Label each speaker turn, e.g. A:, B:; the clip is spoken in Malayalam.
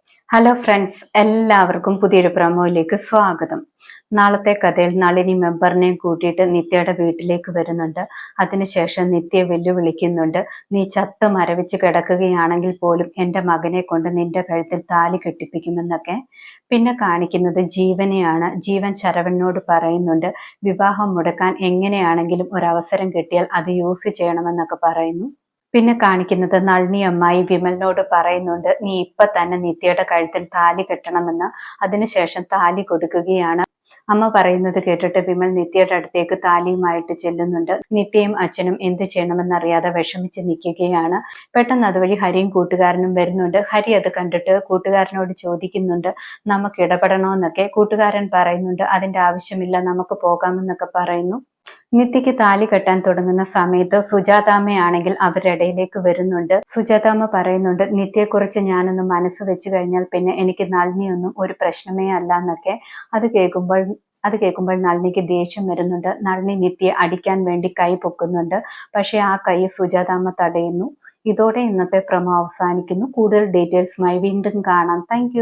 A: ഹലോ ഫ്രണ്ട്സ്, എല്ലാവർക്കും പുതിയൊരു പ്രൊമോയിലേക്ക് സ്വാഗതം. നാളത്തെ കഥയിൽ നളിനി മെമ്പറിനെയും കൂട്ടിയിട്ട് നിത്യയുടെ വീട്ടിലേക്ക് വരുന്നുണ്ട്. അതിനുശേഷം നിത്യയെ വെല്ലുവിളിക്കുന്നുണ്ട്. നീ ചത്ത് മരവിച്ച് കിടക്കുകയാണെങ്കിൽ പോലും എൻ്റെ മകനെ കൊണ്ട് നിന്റെ കഴുത്തിൽ താലി കെട്ടിപ്പിക്കുമെന്നൊക്കെ. പിന്നെ കാണിക്കുന്നത് ജീവനെയാണ്. ജീവൻ ശരവണനോട് പറയുന്നുണ്ട്, വിവാഹം മുടക്കാൻ എങ്ങനെയാണെങ്കിലും ഒരവസരം കിട്ടിയാൽ അത് യൂസ് ചെയ്യണമെന്നൊക്കെ പറയുന്നു. പിന്നെ കാണിക്കുന്നത് നളിനി അമ്മായി വിമലിനോട് പറയുന്നുണ്ട്, നീ ഇപ്പൊ തന്നെ നിത്യയുടെ കഴുത്തിൽ താലി കെട്ടണമെന്ന്. അതിനുശേഷം താലി കൊടുക്കുകയാണ്. അമ്മ പറയുന്നത് കേട്ടിട്ട് വിമൽ നിത്യയുടെ അടുത്തേക്ക് താലിയുമായിട്ട് ചെല്ലുന്നുണ്ട്. നിത്യയും അച്ഛനും എന്ത് ചെയ്യണമെന്നറിയാതെ വിഷമിച്ച് നിൽക്കുകയാണ്. പെട്ടെന്ന് അതുവഴി ഹരിയും കൂട്ടുകാരനും വരുന്നുണ്ട്. ഹരി അത് കണ്ടിട്ട് കൂട്ടുകാരനോട് ചോദിക്കുന്നുണ്ട്, നമുക്ക് ഇടപെടണമെന്നൊക്കെ. കൂട്ടുകാരൻ പറയുന്നുണ്ട്, അതിന്റെ ആവശ്യമില്ല, നമുക്ക് പോകാമെന്നൊക്കെ പറയുന്നു. നിത്യയ്ക്ക് താലി കെട്ടാൻ തുടങ്ങുന്ന സമയത്ത് സുജാതാമ്മയാണെങ്കിൽ അവരുടെ ഇടയിലേക്ക് വരുന്നുണ്ട്. സുജാതാമ്മ പറയുന്നുണ്ട്, നിത്യയെക്കുറിച്ച് ഞാനൊന്ന് മനസ്സ് വെച്ച് കഴിഞ്ഞാൽ പിന്നെ എനിക്ക് നളിനിയൊന്നും ഒരു പ്രശ്നമേ അല്ല എന്നൊക്കെ. അത് കേൾക്കുമ്പോൾ നളിനിക്ക് ദേഷ്യം വരുന്നുണ്ട്. നളിനി നിത്യയെ അടിക്കാൻ വേണ്ടി കൈ പൊക്കുന്നുണ്ട്. പക്ഷെ ആ കൈ സുജാതാമ്മ തടയുന്നു. ഇതോടെ ഇന്നത്തെ പ്രമോ അവസാനിക്കുന്നു. കൂടുതൽ ഡീറ്റെയിൽസുമായി വീണ്ടും കാണാം. താങ്ക്